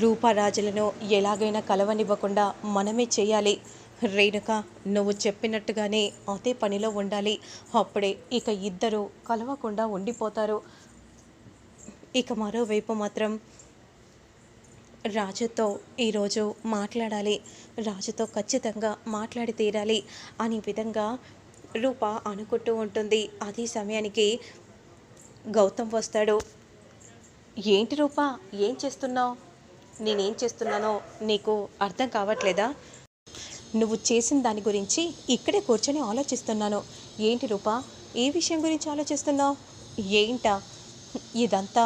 రూపారాజులను ఎలాగైనా కలవనివ్వకుండా మనమే చేయాలి. రేణుక, నువ్వు చెప్పినట్టుగానే అదే పనిలో ఉండాలి. అప్పుడే ఇక ఇద్దరు కలవకుండా ఉండిపోతారు. ఇక మరోవైపు మాత్రం రాజుతో ఈరోజు మాట్లాడాలి, రాజుతో ఖచ్చితంగా మాట్లాడి తీరాలి అనే విధంగా రూప అనుకుంటూ ఉంటుంది. అదే సమయానికి గౌతమ్ వస్తాడు. ఏంటి రూప, ఏం చేస్తున్నావు? నేనేం చేస్తున్నానో నీకు అర్థం కావట్లేదా? నువ్వు చేసిన దాని గురించి ఇక్కడే కూర్చొని ఆలోచిస్తున్నాను. ఏంటి రూపా, ఏ విషయం గురించి ఆలోచిస్తున్నావు? ఏంటా ఇదంతా?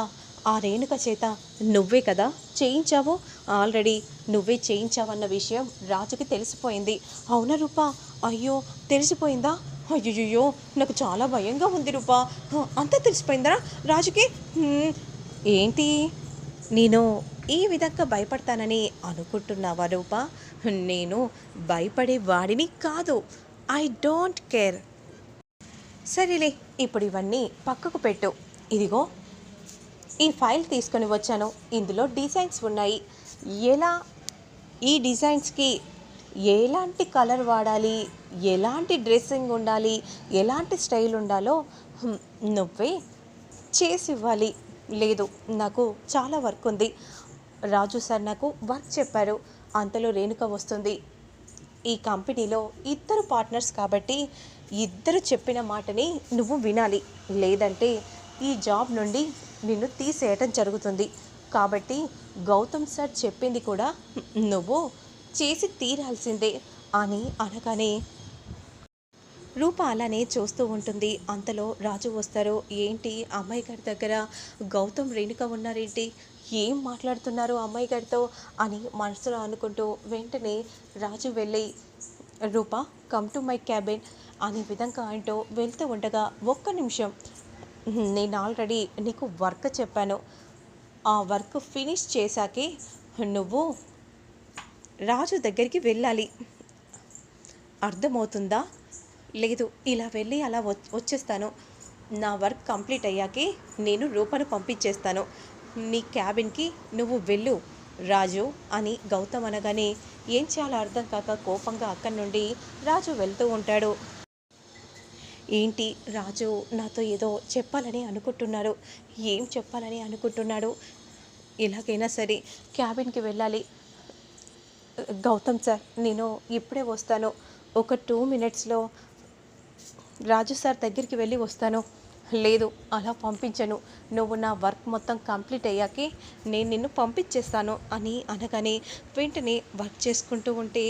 ఆ రేణుక చేత నువ్వే కదా చేయించావు. ఆల్రెడీ నువ్వే చేయించావన్న విషయం రాజుకి తెలిసిపోయింది. అవునా రూపా? అయ్యో, తెలిసిపోయిందా? అయ్యో, నాకు చాలా భయంగా ఉంది రూపా. అంతా తెలిసిపోయిందా రాజుకి? ఏంటి, నేను ఈ విధంగా భయపడతానని అనుకుంటున్నావా రూపా? నేను భయపడే వాడిని కాదు. I don't care. సరేలే, ఇప్పుడు ఇవన్నీ పక్కకు పెట్టు. ఇదిగో ఈ ఫైల్ తీసుకొని వచ్చాను. ఇందులో డిజైన్స్ ఉన్నాయి. ఎలా ఈ డిజైన్స్కి ఎలాంటి కలర్ వాడాలి, ఎలాంటి డ్రెస్సింగ్ ఉండాలి, ఎలాంటి స్టైల్ ఉండాలో నువ్వే చేసి ఇవ్వాలి. లేదు, నాకు చాలా వర్క్ ఉంది. రాజు సార్ నాకు వర్క్ చెప్పారు. అంతలో రేణుక వస్తుంది. ఈ కంపెనీలో ఇద్దరు పార్ట్నర్స్ కాబట్టి ఇద్దరు చెప్పిన మాటని నువ్వు వినాలి. లేదంటే ఈ జాబ్ నుండి నిన్ను తీసేయటం జరుగుతుంది. కాబట్టి గౌతమ్ సార్ చెప్పింది కూడా నువ్వు చేసి తీరాల్సిందే అని అనగానే రూప అలానే చూస్తూ ఉంటుంది. అంతలో రాజు వస్తారు. ఏంటి, అమ్మాయి గారి దగ్గర గౌతమ్ రేణుక ఉన్నారేంటి, ఏం మాట్లాడుతున్నారు అమ్మాయి గారితో అని మనసులో అనుకుంటూ వెంటనే రాజు వెళ్ళి రూప, కమ్ టు మై క్యాబిన్ అనే విధంగా అంటూ వెళ్తూ ఉండగా, ఒక్క నిమిషం, నేను ఆల్రెడీ నీకు వర్క్ చెప్పాను. ఆ వర్క్ ఫినిష్ చేశాకే నువ్వు రాజు దగ్గరికి వెళ్ళాలి. అర్థమవుతుందా? లేదు, ఇలా వెళ్ళి అలా వచ్చేస్తాను. నా వర్క్ కంప్లీట్ అయ్యాకే నేను రూపను పంపించేస్తాను. నీ క్యాబిన్కి నువ్వు వెళ్ళు రాజు అని గౌతమ్ అనగానే ఏం చేయాలో అర్థం కాక కోపంగా అక్కడి నుండి రాజు వెళ్తూ ఉంటాడు. ఏంటి, రాజు నాతో ఏదో చెప్పాలని అనుకుంటున్నారు. ఏం చెప్పాలని అనుకుంటున్నాడు? ఎలాగైనా సరే క్యాబిన్కి వెళ్ళాలి. గౌతమ్ సార్, నేను ఇప్పుడే వస్తాను. ఒక 2 మినిట్స్లో రాజు సార్ దగ్గరికి వెళ్ళి వస్తాను. లేదు, అలా పంపించను. నువ్వు నా వర్క్ మొత్తం కంప్లీట్ అయ్యాకే నేను నిన్ను పంపించేస్తాను అని అనగానే వెంటనే వర్క్ చేసుకుంటూ ఉంటే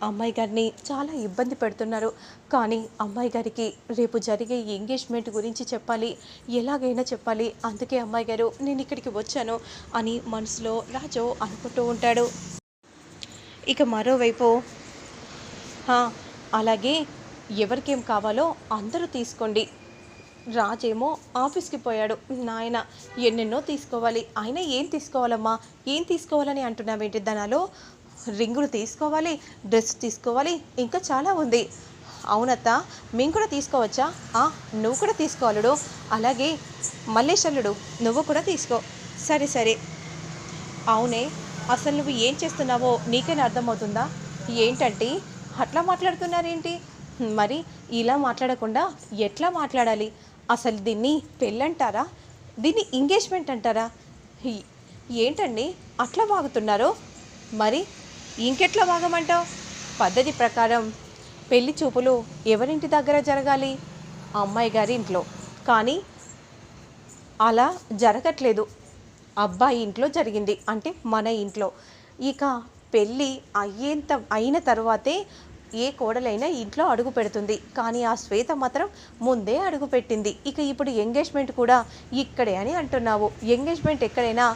అమ్మాయి గారిని చాలా ఇబ్బంది పెడుతున్నారు. కానీ అమ్మాయి గారికి రేపు జరిగే ఎంగేజ్మెంట్ గురించి చెప్పాలి, ఎలాగైనా చెప్పాలి. అందుకే అమ్మాయి గారు నేను ఇక్కడికి వచ్చాను అని మనసులో రాజు అనుకుంటూ ఉంటాడు. ఇక మరోవైపు అలాగే ఎవరికేం కావాలో అందరూ తీసుకోండి. రాజేమో ఆఫీస్కి పోయాడు. నాయన, ఎన్నెన్నో తీసుకోవాలి. ఆయన ఏం తీసుకోవాలమ్మా, ఏం తీసుకోవాలని అంటున్నావేంటి? దానిలో రింగులు తీసుకోవాలి, డ్రెస్ తీసుకోవాలి, ఇంకా చాలా ఉంది. అవునత్త, మేము కూడా తీసుకోవచ్చా? నువ్వు కూడా తీసుకోవాలడు. అలాగే మల్లేశల్లుడు, నువ్వు కూడా తీసుకో. సరే సరే. అవునే, అసలు నువ్వు ఏం చేస్తున్నావో నీకైనా అర్థమవుతుందా? ఏంటంటే అట్లా మాట్లాడుతున్నారేంటి? మరి ఇలా మాట్లాడకుండా ఎట్లా మాట్లాడాలి? అసలు దీన్ని పెళ్ళంటారా, దీన్ని ఎంగేజ్మెంట్ అంటారా? ఏంటండి అట్లా వాగుతున్నారు? మరి ఇంకెట్లా వాగమంటావు? పద్ధతి ప్రకారం పెళ్లి చూపులు ఎవరింటి దగ్గర జరగాలి? అమ్మాయి గారి ఇంట్లో. కానీ అలా జరగట్లేదు. అబ్బాయి ఇంట్లో జరిగింది, అంటే మన ఇంట్లో. ఇక పెళ్ళి అయిన తర్వాతే ఏ కోడలైనా ఇంట్లో అడుగు పెడుతుంది. కానీ ఆ శ్వేత మాత్రం ముందే అడుగు పెట్టింది. ఇక ఇప్పుడు ఎంగేజ్మెంట్ కూడా ఇక్కడే అని అంటున్నావు. ఎంగేజ్మెంట్ ఎక్కడైనా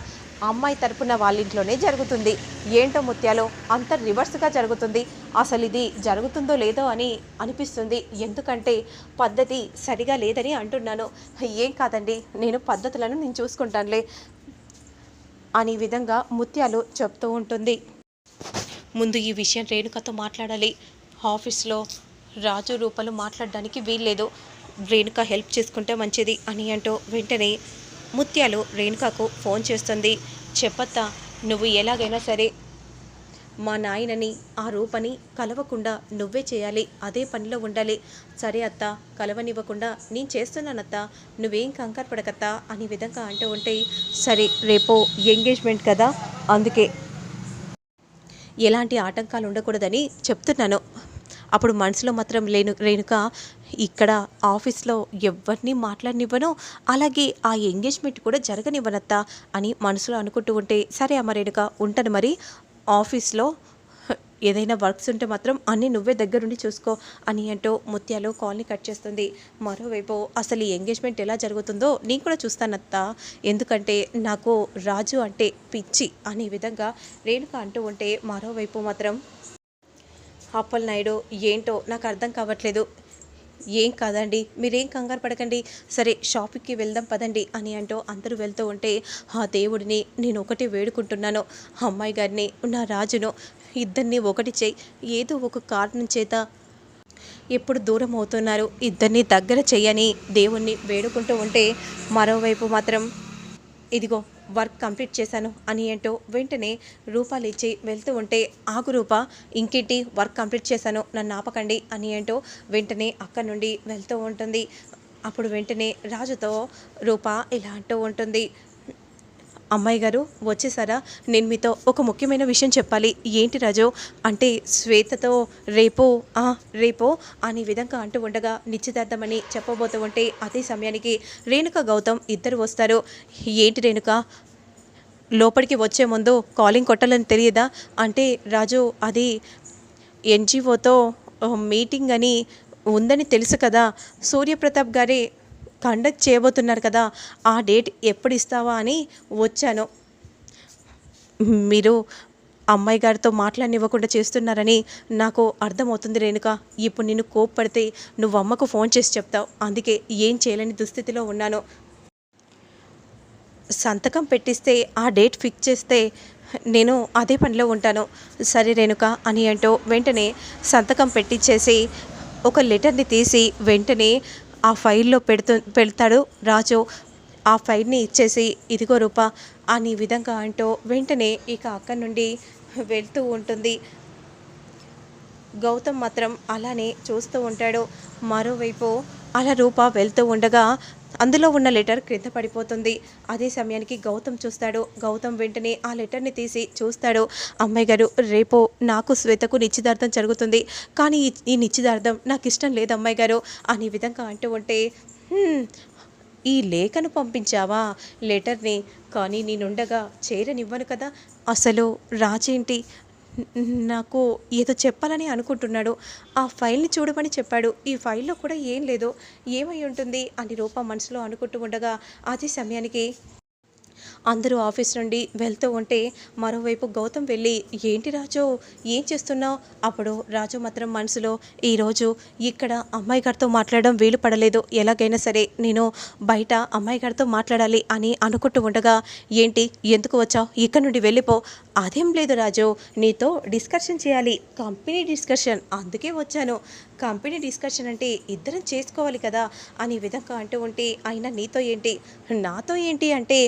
అమ్మాయి తరపున వాళ్ళ ఇంట్లోనే జరుగుతుంది. ఏంటో ముత్యాలో, అంత రివర్స్గా జరుగుతుంది. అసలు ఇది జరుగుతుందో లేదో అని అనిపిస్తుంది. ఎందుకంటే పద్ధతి సరిగా లేదని అంటున్నాను. ఏం కాదండి, నేను పద్ధతులను నేను చూసుకుంటానులే అనే విధంగా ముత్యాలు చెప్తూ ఉంటుంది. ముందు ఈ విషయం రేణుకతో మాట్లాడాలి. ఆఫీస్లో రాజు రూపలు మాట్లాడడానికి వీల్లేదు. రేణుక హెల్ప్ చేసుకుంటే మంచిది అని అంటూ వెంటనే ముత్యాలు రేణుకకు ఫోన్ చేస్తుంది. చెప్పత్తా, నువ్వు ఎలాగైనా సరే మా నాయనని ఆ రూపని కలవకుండా నువ్వే చేయాలి, అదే పనిలో ఉండాలి. సరే అత్త, కలవనివ్వకుండా నేను చేస్తున్నానత్త, నువ్వేం కంగారు పడకత్త అనే విధంగా అంటూ ఉంటే, సరే రేపు ఎంగేజ్మెంట్ కదా, అందుకే ఎలాంటి ఆటంకాలు ఉండకూడదని చెప్తున్నాను. అప్పుడు మనసులో మాత్రం రేణుక, ఇక్కడ ఆఫీస్లో ఎవరిని మాట్లాడనివ్వను, అలాగే ఆ ఎంగేజ్మెంట్ కూడా జరగనివ్వనత్తా అని మనసులో అనుకుంటూ ఉంటే, సరే అమ్మ రేణుక, ఉంటాను మరి. ఆఫీస్లో ఏదైనా వర్క్స్ ఉంటే మాత్రం అన్నీ నువ్వే దగ్గరుండి చూసుకో అని అంటూ ముత్యాలు కాల్ని కట్ చేస్తుంది. మరోవైపు అసలు ఈ ఎంగేజ్మెంట్ ఎలా జరుగుతుందో నేను కూడా చూస్తానత్తా, ఎందుకంటే నాకు రాజు అంటే పిచ్చి అనే విధంగా రేణుక అంటూ ఉంటే, మరోవైపు మాత్రం అప్పలనాయుడు, ఏంటో నాకు అర్థం కావట్లేదు. ఏం కాదండి, మీరేం కంగారు పడకండి, సరే షాపింగ్కి వెళ్దాం పదండి అని అంటూ అందరూ వెళ్తూ ఉంటే, ఆ దేవుడిని నేను ఒకటి వేడుకుంటున్నాను, అమ్మాయి గారిని నా రాజును ఇద్దరిని ఒకటి చేయి, ఏదో ఒక కారణం చేత ఎప్పుడు దూరం అవుతున్నారు, ఇద్దరిని దగ్గర చెయ్యని దేవుణ్ణి వేడుకుంటూ ఉంటే, మరోవైపు మాత్రం ఇదిగో వర్క్ కంప్లీట్ చేశాను అని అంటూ వెంటనే రూపాలు ఇచ్చి వెళ్తూ ఉంటే, ఆగు రూప, ఇంకేంటి వర్క్ కంప్లీట్ చేశాను, నన్ను ఆపకండి అని అంటూ వెంటనే అక్కడి నుండి వెళ్తూ ఉంటుంది. అప్పుడు వెంటనే రాజుతో రూప ఇలా అంటూ ఉంటుంది, అమ్మాయి గారు వచ్చేసారా, నేను మీతో ఒక ముఖ్యమైన విషయం చెప్పాలి. ఏంటి రాజు అంటే, శ్వేతతో రేపు రేపు అనే విధంగా అంటూ ఉండగా నిశ్చితార్థమని చెప్పబోతూ ఉంటే, అదే సమయానికి రేణుక గౌతమ్ ఇద్దరు వస్తారు. ఏంటి రేణుక, లోపలికి వచ్చే ముందు కాలింగ్ కొట్టాలని తెలియదా అంటే, రాజు అది ఎన్జిఓతో మీటింగ్ అని ఉందని తెలుసు కదా, సూర్యప్రతాప్ గారే కండక్ట్ చేయబోతున్నారు కదా, ఆ డేట్ ఎప్పుడు ఇస్తావా అని వచ్చాను. మీరు అమ్మాయి గారితో మాట్లాడనివ్వకుండా చేస్తున్నారని నాకు అర్థమవుతుంది రేణుక. ఇప్పుడు నిన్ను కోప్పడితే నువ్వు అమ్మకు ఫోన్ చేసి చెప్తావు, అందుకే ఏం చేయలేని దుస్థితిలో ఉన్నాను. సంతకం పెట్టిస్తే ఆ డేట్ ఫిక్స్ చేస్తే నేను అదే పనిలో ఉంటాను. సరే రేణుక అని అంటూ వెంటనే సంతకం పెట్టించేసి ఒక లెటర్ని తీసి వెంటనే ఆ ఫైల్లో పెడతాడు రాజు. ఆ ఫైల్ని ఇచ్చేసి, ఇదిగో రూప అని విధంగా అంటూ వెంటనే ఇక అక్కడి నుండి వెళ్తూ ఉంటుంది. గౌతమ్ మాత్రం అలానే చూస్తూ ఉంటాడు. మరోవైపు అలా రూప వెళ్తూ ఉండగా అందులో ఉన్న లెటర్ క్రింద పడిపోతుంది. అదే సమయానికి గౌతమ్ చూస్తాడు. గౌతమ్ వెంటనే ఆ లెటర్ని తీసి చూస్తాడు. అమ్మాయి గారు, రేపు నాకు శ్వేతకు నిశ్చితార్థం జరుగుతుంది, కానీ ఈ నిశ్చితార్థం నాకు ఇష్టం లేదు అమ్మాయి గారు అనే విధంగా అంటూ ఉంటే, ఈ లేఖను పంపించావా లెటర్ని, కానీ నేనుండగా చేరనివ్వను కదా, అసలు రాజేంటి నాకు ఏదో చెప్పాలని అనుకుంటున్నాడు, ఆ ఫైల్ని చూడమని చెప్పాడు, ఈ ఫైల్లో కూడా ఏం లేదు, ఏమై ఉంటుంది అని రూప మనసులో అనుకుంటూ ఉండగా అదే సమయానికి అందరూ ఆఫీస్ నుండి వెళ్తూ ఉంటే మరోవైపు గౌతమ్ వెళ్ళి, ఏంటి రాజు ఏం చేస్తున్నావు? అప్పుడు రాజు మాత్రం మనసులో, ఈరోజు ఇక్కడ అమ్మాయి గారితో మాట్లాడడం వీలు పడలేదు, ఎలాగైనా సరే నేను బయట అమ్మాయి గారితో మాట్లాడాలి అని అనుకుంటూ ఉండగా, ఏంటి ఎందుకు వచ్చావు, ఇక్కడ నుండి వెళ్ళిపో. అదేం లేదు రాజు, నీతో డిస్కషన్ చేయాలి, కంపెనీ డిస్కషన్, అందుకే వచ్చాను. కంపెనీ డిస్కషన్ అంటే ఇద్దరం చేసుకోవాలి కదా అనే విధంగా అంటూ ఉంటే, అయినా నీతో ఏంటి నాతో ఏంటి అంటే,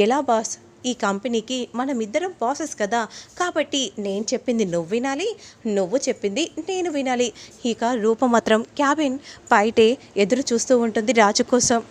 ఎలా బాస్, ఈ కంపెనీకి మనమిద్దరం బాసెస్ కదా, కాబట్టి నేను చెప్పింది నువ్వు వినాలి, నువ్వు చెప్పింది నేను వినాలి. ఇక రూప మాత్రం క్యాబిన్ బయటే ఎదురు చూస్తూ ఉంటుంది రాజు కోసం.